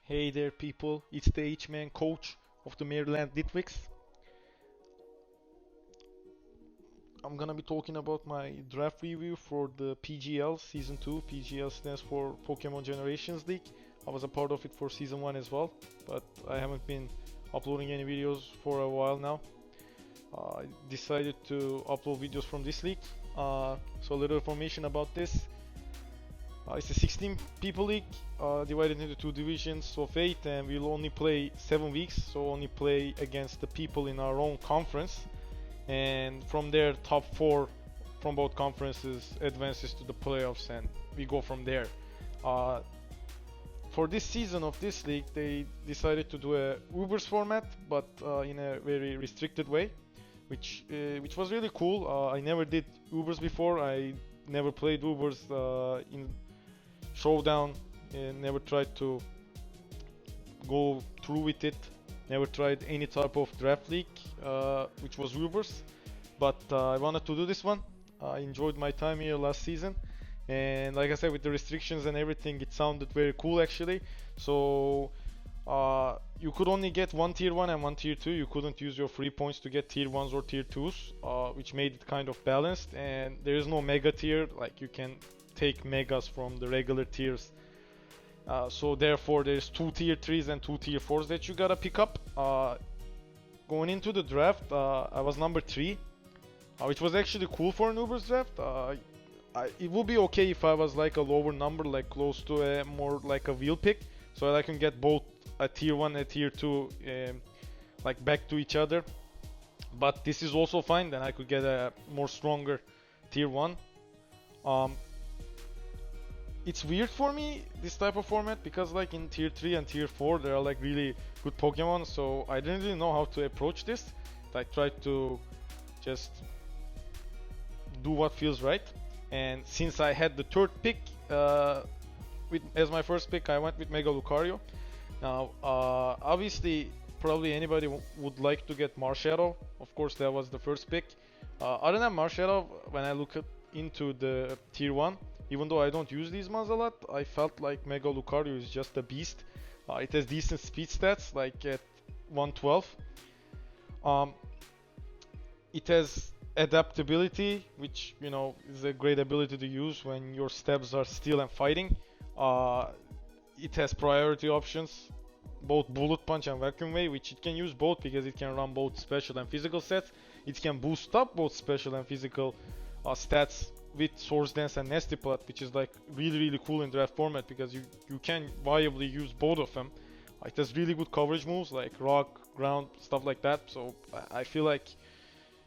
Hey there, people. It's the H-Man coach of the Maryland Litwicks. I'm gonna be talking about my draft review for the PGL Season 2. PGL stands for Pokemon Generations League. I was a part of it for Season 1 as well, but I haven't been uploading any videos for a while now. I decided to upload videos from this league. So a little information about this. It's a 16 people league, divided into two divisions of 8, and we'll only play 7 weeks, so only play against the people in our own conference. And from there, top 4 from both conferences advances to the playoffs, and we go from there. Uh, for this season of this league, they decided to do a Ubers format, but in a very restricted way, which was really cool. I never did Ubers before. I never played Ubers in Showdown, and never tried to go through with it. Never tried any type of draft league, which was Ubers. But I wanted to do this one. I enjoyed my time here last season, and like I said, with the restrictions and everything, it sounded very cool actually. So you could only get one tier 1 and one tier 2. You couldn't use your free points to get tier 1s or tier 2s, which made it kind of balanced. And there is no mega tier, like you can take megas from the regular tiers. So therefore there's 2 tier 3s and 2 tier 4s that you gotta pick up. Going into the draft, I was number 3, which was actually cool for an Uber's draft. It would be okay if I was like a lower number, like close to a more like a wheel pick, so I can get both a tier 1 and a tier 2 like back to each other. But this is also fine, then I could get a more stronger tier 1. It's weird for me, this type of format, because like in tier 3 and tier 4 there are like really good Pokemon, so I didn't really know how to approach this. I tried to just do what feels right, and since I had the third pick as my first pick, I went with Mega Lucario. Now obviously probably anybody would like to get Marshadow. Of course that was the first pick. Other than Marshadow, when I look into the tier 1, even though I don't use these ones a lot, I felt like Mega Lucario is just a beast. It has decent speed stats, like at 112. It has adaptability, which is a great ability to use when your steps are steel and fighting. It has priority options, both Bullet Punch and Vacuum Wave, which it can use both because it can run both special and physical stats. It can boost up both special and physical stats with Swords Dance and Nasty Plot, which is like really cool in draft format because you can viably use both of them. It has really good coverage moves like rock, ground, stuff like that. So I feel like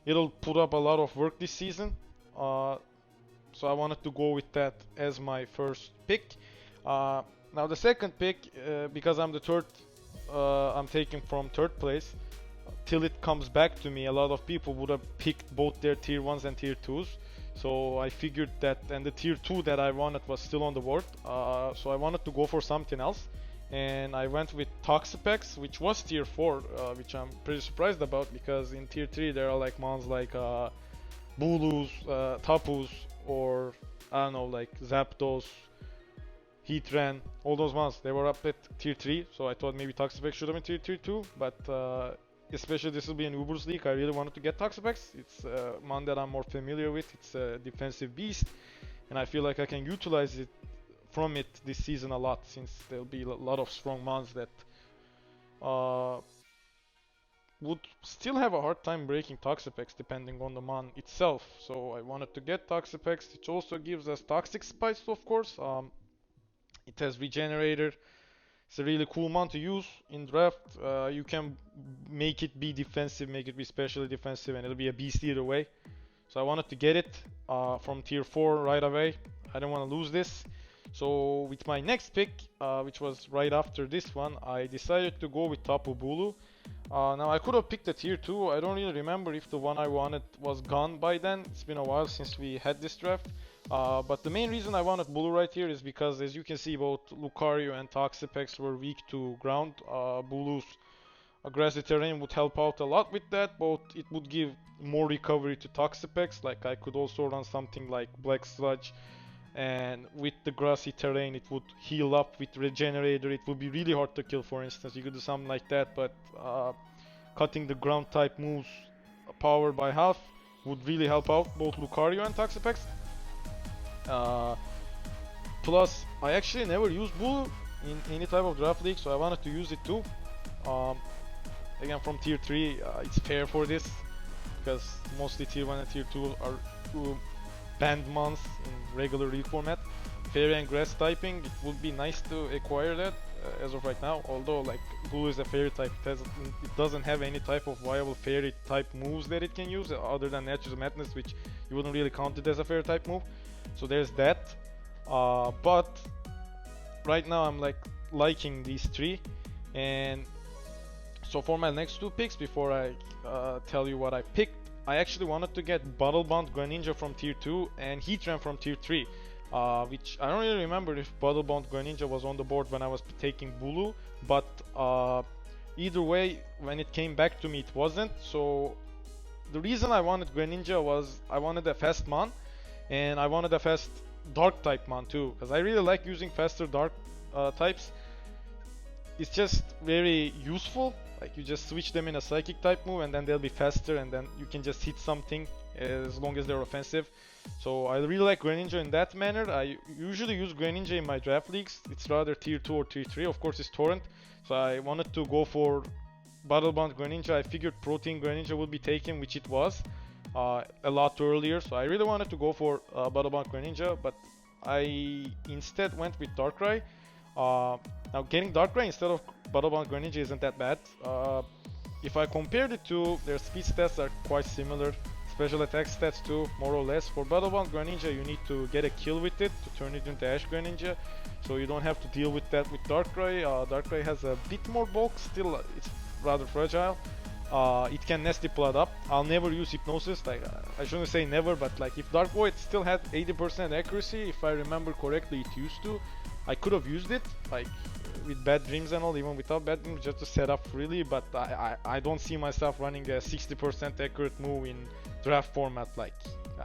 it'll put up a lot of work this season. So I wanted to go with that as my first pick. Now the second pick, because I'm the third, I'm taking from third place. Till it comes back to me, a lot of people would have picked both their tier 1s and tier 2s. So I figured that, and the tier 2 that I wanted was still on the board. So I wanted to go for something else. And I went with Toxapex, which was tier 4, which I'm pretty surprised about because in tier 3 there are like mons like Bulus, Tapus, or I don't know, like Zapdos, Heatran, all those ones. They were up at tier 3, so I thought maybe Toxapex should have been tier 2, but especially this will be an Ubers League, I really wanted to get Toxapex. It's a mon that I'm more familiar with. It's a defensive beast, and I feel like I can utilize it from it this season a lot, since there'll be a lot of strong mons that would still have a hard time breaking Toxapex depending on the mon itself. So I wanted to get Toxapex. It also gives us Toxic Spice, of course. It has Regenerator. It's a really cool mon to use in draft. You can make it be defensive, make it be specially defensive, and it'll be a beast either way. So I wanted to get it from tier 4 right away. I didn't want to lose this. So with my next pick, which was right after this one, I decided to go with Tapu Bulu. Now I could have picked a tier 2. I don't really remember if the one I wanted was gone by then. It's been a while since we had this draft. But the main reason I wanted Bulu right here is because, as you can see, both Lucario and Toxapex were weak to ground. Bulu's grassy terrain would help out a lot with that. Both it would give more recovery to Toxapex. Like I could also run something like Black Sludge and with the grassy terrain it would heal up with regenerator. It would be really hard to kill, for instance. You could do something like that, but cutting the ground type moves power by half would really help out both Lucario and Toxapex. Uh, Plus, I actually never used Blue in any type of draft league, so I wanted to use it too. Um, Again, from tier 3, it's fair for this, because mostly tier 1 and tier 2 are banned mons in regular league format. Fairy and grass typing, it would be nice to acquire that as of right now, although like Blue is a fairy type, it doesn't have any type of viable fairy type moves that it can use other than Nature's Madness, which you wouldn't really count it as a fairy type move. So there's that. But right now I'm like liking these 3, and so for my next 2 picks, before I tell you what I picked, I actually wanted to get Battlebound Greninja from tier 2 and Heatran from tier 3, which I don't really remember if Battlebound Greninja was on the board when I was taking Bulu, but either way, when it came back to me, it wasn't. So the reason I wanted Greninja was I wanted a fast mon, and I wanted a fast dark type mon too, because I really like using faster dark types. It's just very useful. Like you just switch them in a psychic type move and then they'll be faster, and then you can just hit something as long as they're offensive. So I really like Greninja in that manner. I usually use Greninja in my draft leagues. It's rather tier 2 or tier 3. Of course it's Torrent. So I wanted to go for Battlebound Greninja. I figured Protein Greninja would be taken, which it was a lot earlier. So I really wanted to go for Battlebound Greninja, but I instead went with Darkrai. Now getting Darkrai instead of Battlebound Greninja isn't that bad. If I compare the two, their speed stats are quite similar. Special attack stats too, more or less. For Battlebound Greninja, you need to get a kill with it to turn it into Ash Greninja, so you don't have to deal with that with Darkrai. Darkrai has a bit more bulk, still it's rather fragile. It can Nasty Plot up. I'll never use Hypnosis. Like I shouldn't say never, but like if Dark Void still had 80% accuracy, if I remember correctly, it used to. I could have used it, like with Bad Dreams and all, even without Bad Dreams, just to set up freely. But I don't see myself running a 60% accurate move in draft format. Like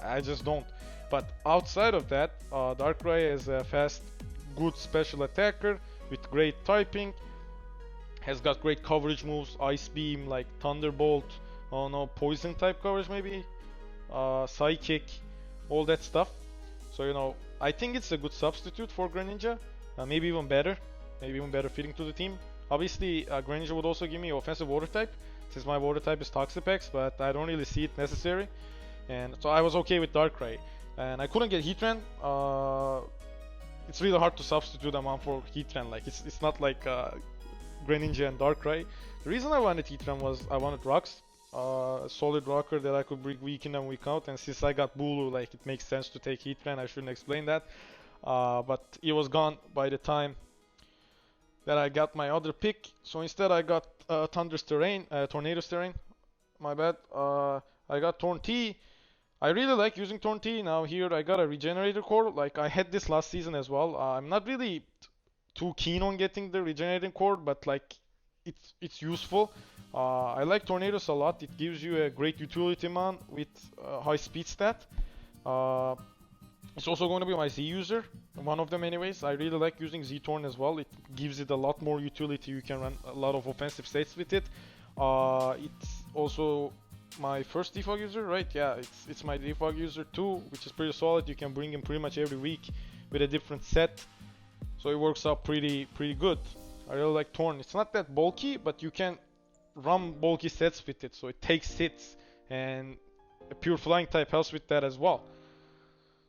I just don't. But outside of that, Darkrai is a fast, good special attacker with great typing. Has got great coverage moves, Ice Beam, like Thunderbolt, oh no, Poison type coverage maybe, Psychic, all that stuff. So you know, I think it's a good substitute for Greninja, maybe even better fitting to the team. Obviously, Greninja would also give me offensive water type, since my water type is Toxapex, but I don't really see it necessary. And so I was okay with Darkrai, and I couldn't get Heatran. It's really hard to substitute them on for Heatran. Like it's not like Greninja and Darkrai. The reason I wanted Heatran was I wanted rocks, solid rocker that I could bring week in and week out, and since I got Bulu, like it makes sense to take Heatran. I shouldn't explain that, but it was gone by the time that I got my other pick. So instead I got Tornado's Terrain, my bad. I got Torn T. I really like using Torn T. Now here I got a Regenerator Core, like I had this last season as well. I'm not really too keen on getting the Regenerating Core, but like it's useful. I like Tornadoes a lot. It gives you a great utility mon with high speed stat. It's also going to be my Z user, one of them anyways. I really like using Z-Torn as well. It gives it a lot more utility. You can run a lot of offensive states with it. It's also my first defog user, right? Yeah, it's my defog user too, which is pretty solid. You can bring him pretty much every week with a different set, so it works out pretty good. I really like Torn. It's not that bulky, but you can run bulky sets with it, so it takes hits, and a pure flying type helps with that as well.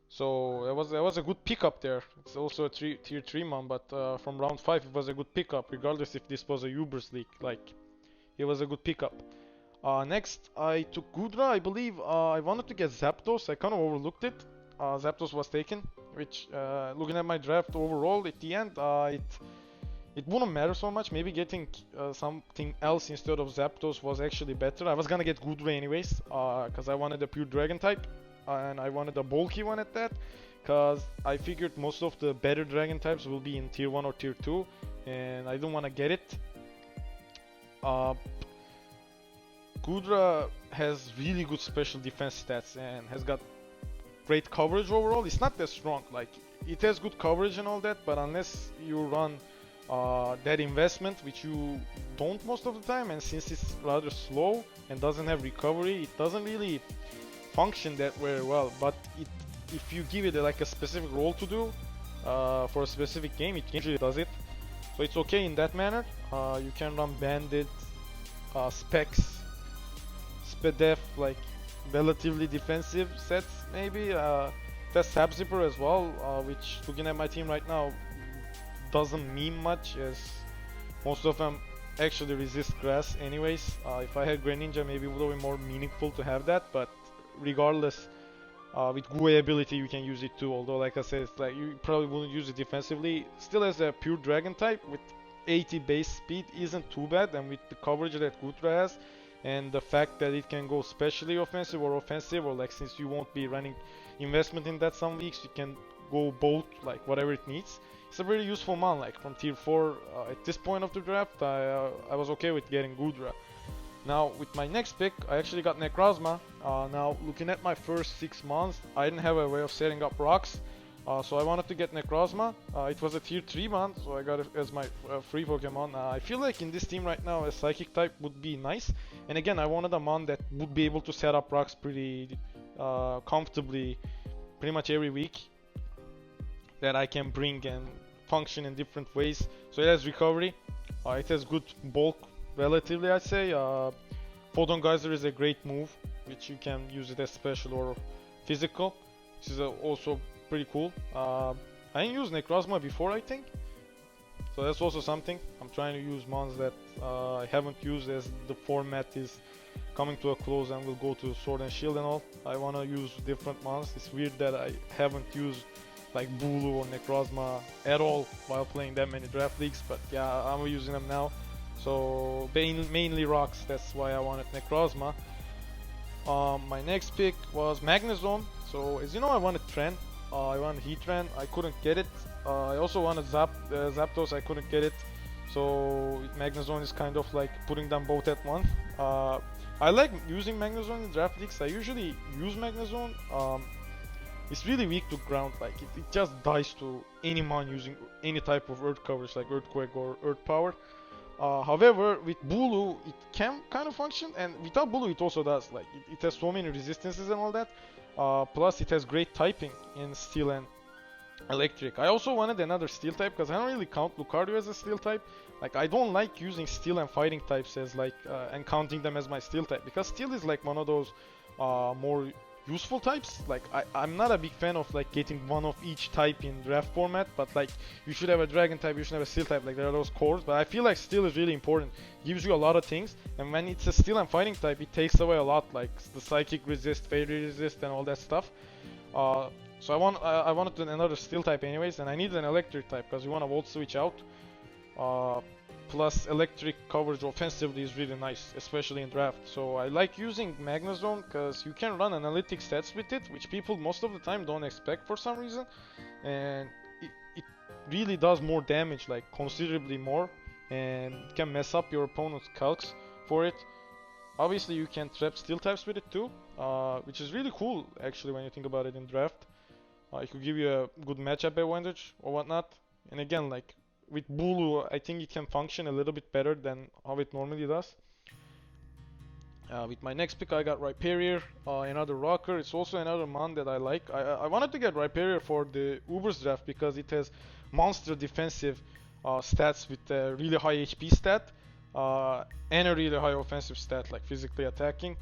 So it was a good pickup there. It's also a tier 3 mon, but from round 5 it was a good pickup, regardless if this was a Ubers league. Like, it was a good pickup. Next, I took Gudra, I believe. I wanted to get Zapdos. I kind of overlooked it. Zapdos was taken, which, looking at my draft overall, at the end, it wouldn't matter so much. Maybe getting something else instead of Zapdos was actually better. I was gonna get Gudra anyways, because I wanted a pure Dragon type, and I wanted a bulky one at that, because I figured most of the better Dragon types will be in tier 1 or tier 2, and I didn't want to get it. Gudra has really good special defense stats and has got great coverage overall. It's not that strong. Like it has good coverage and all that, but unless you run that investment, which you don't most of the time, and since it's rather slow and doesn't have recovery, it doesn't really function that very well. But if you give it like a specific role to do for a specific game, it usually does it. So it's okay in that manner. You can run Bandit, Specs, Spedef, like relatively defensive sets maybe. That's Sap Zipper as well, which looking at my team right now doesn't mean much as most of them actually resist grass anyways. If I had Greninja, maybe it would have been more meaningful to have that, but regardless, with Gue ability you can use it too, although like I said, it's like you probably wouldn't use it defensively. Still as a pure dragon type with 80 base speed isn't too bad, and with the coverage that Gutra has and the fact that it can go specially offensive or offensive, or like since you won't be running investment in that some weeks, you can go both, like whatever it needs. It's a very useful mon. Like from tier 4 at this point of the draft, I was okay with getting Gudra. Now with my next pick, I actually got Necrozma. Now looking at my first 6 months, I didn't have a way of setting up rocks, so I wanted to get Necrozma. It was a tier 3 mon, so I got it as my free Pokemon. I feel like in this team right now a Psychic type would be nice, and again I wanted a mon that would be able to set up rocks pretty comfortably pretty much every week, that I can bring and function in different ways. So it has recovery, it has good bulk relatively, I'd say. Photon Geyser is a great move, which you can use it as special or physical, which is also pretty cool. I didn't use Necrozma before, I think, so that's also something. I'm trying to use mons that I haven't used as the format is coming to a close and we'll go to Sword and Shield and all. I want to use different mons. It's weird that I haven't used like Bulu or Necrozma at all while playing that many draft leagues, but yeah, I'm using them now. So mainly rocks, that's why I wanted Necrozma. My next pick was Magnezone. So as you know, I wanted Tren, I wanted Heatran, I couldn't get it. I also wanted Zapdos, I couldn't get it. So Magnezone is kind of like putting them both at once. I like using Magnezone in draft leagues. I usually use Magnezone. It's really weak to ground, like it just dies to any mon using any type of earth coverage like Earthquake or Earth Power. However, with Bulu it can kind of function, and without Bulu it also does. Like it has so many resistances and all that. Plus it has great typing in Steel and Electric. I also wanted another Steel type because I don't really count Lucario as a Steel type. Like I don't like using Steel and Fighting types as like and counting them as my Steel type, because Steel is like one of those more useful types. Like I'm not a big fan of like getting one of each type in draft format, but like you should have a dragon type, you should have a steel type, like there are those cores. But I feel like steel is really important, gives you a lot of things, and when it's a steel and fighting type it takes away a lot, like the psychic resist, fairy resist and all that stuff. So I wanted another steel type anyways, and I needed an electric type because you want to volt switch out. Plus electric coverage offensively is really nice, especially in draft. So I like using Magnezone because you can run analytic stats with it, which people most of the time don't expect for some reason, and it really does more damage, like considerably more, and it can mess up your opponent's calcs for it. Obviously you can trap steel types with it too, which is really cool actually when you think about it in draft. It could give you a good matchup advantage or whatnot, and again, like with Bulu, I think it can function a little bit better than how it normally does. With my next pick, I got Rhyperior, another rocker. It's also another mon that I like. I wanted to get Rhyperior for the Uber's draft because it has monster defensive stats with a really high HP stat and a really high offensive stat, like physically attacking.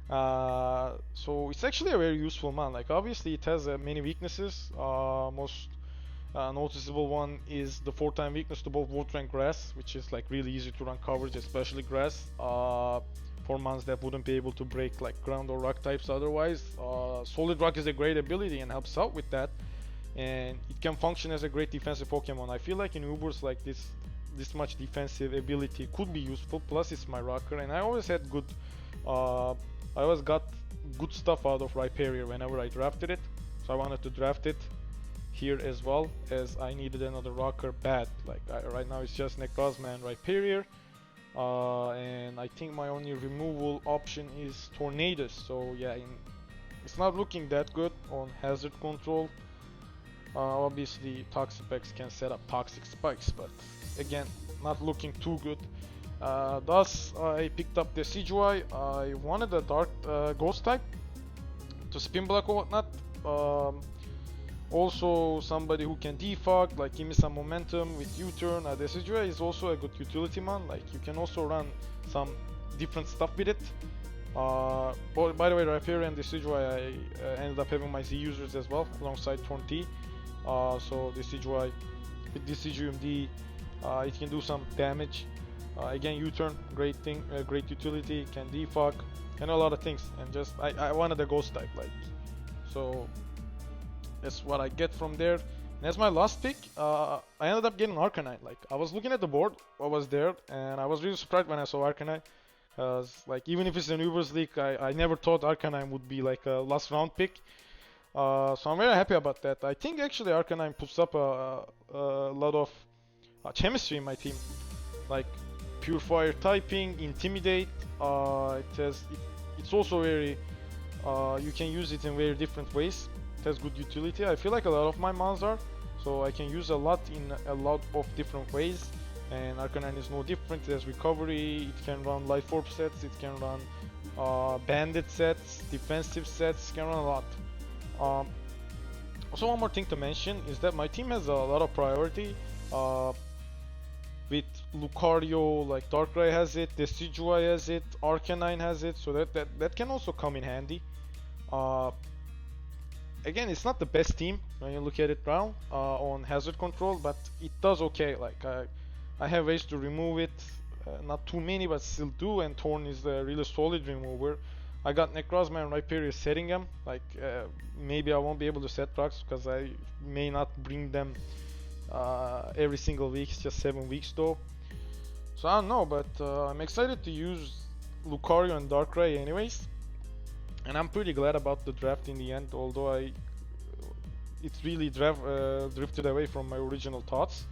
So it's actually a very useful mon. Like obviously it has many weaknesses. Most noticeable one is the 4-time weakness to both water and grass, which is like really easy to run coverage, especially grass, for mons that wouldn't be able to break like ground or rock types otherwise. Solid rock is a great ability and helps out with that, and it can function as a great defensive Pokemon. I feel like in Ubers like this much defensive ability could be useful, plus it's my rocker, and I always had good I always got good stuff out of Rhyperior whenever I drafted it, so I wanted to draft it here as well, as I needed another rocker bad. Like right now it's just Necrozma and Rhyperior, and I think my only removal option is Tornadus. So yeah, it's not looking that good on hazard control. Obviously, toxic spikes can set up toxic spikes, but again, not looking too good. Thus, I picked up the Decidueye. I wanted a dark ghost type to spin block or whatnot. Also, somebody who can defog, like give me some momentum with U-turn. The Decidueye is also a good utility man. Like you can also run some different stuff with it. By the way, Rhyperior and Decidueye, I ended up having my Z users as well alongside Torn T. So Decidueye with Deciduum D, it can do some damage. Again, U-turn, great thing, great utility, can defog, and a lot of things. And just I wanted a ghost type, like, so that's what I get from there. And as my last pick, I ended up getting Arcanine. Like I was looking at the board, what was there, and I was really surprised when I saw Arcanine. Cause like even if it's an Ubers league, I never thought Arcanine would be like a last round pick. So I'm very happy about that. I think actually Arcanine puts up a lot of chemistry in my team, like pure fire typing, intimidate. It's also very you can use it in very different ways. It has good utility. I feel like a lot of my mons are, so I can use a lot in a lot of different ways. And Arcanine is no different. It has recovery. It can run light orb sets. It can run bandit sets, defensive sets. It can run a lot. Also, one more thing to mention is that my team has a lot of priority. With Lucario, like Darkrai has it, Decidueye has it, Arcanine has it, so that can also come in handy. Again, it's not the best team when you look at it now on hazard control, but it does okay. Like I have ways to remove it, not too many, but still do. And Torn is a really solid remover. I got Necrozma and Rhyperior setting them. Like maybe I won't be able to set rocks because I may not bring them every single week. It's just 7 weeks though. So I don't know, but I'm excited to use Lucario and Darkrai anyways. And I'm pretty glad about the draft in the end, although it really drifted away from my original thoughts,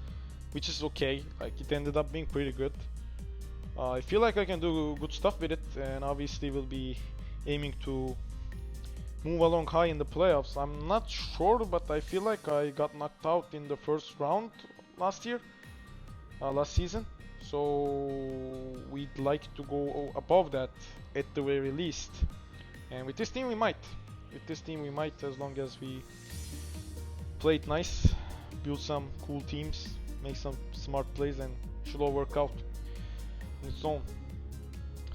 which is okay. Like it ended up being pretty good. I feel like I can do good stuff with it, and obviously will be aiming to move along high in the playoffs. I'm not sure, but I feel like I got knocked out in the first round last season. So we'd like to go above that at the very least. And with this team we might. As long as we play it nice, build some cool teams, make some smart plays, and should all work out in its own.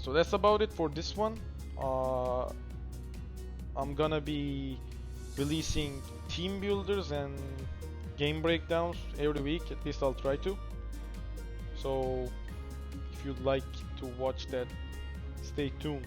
So that's about it for this one. I'm gonna be releasing team builders and game breakdowns every week, at least I'll try to. So if you'd like to watch that, stay tuned.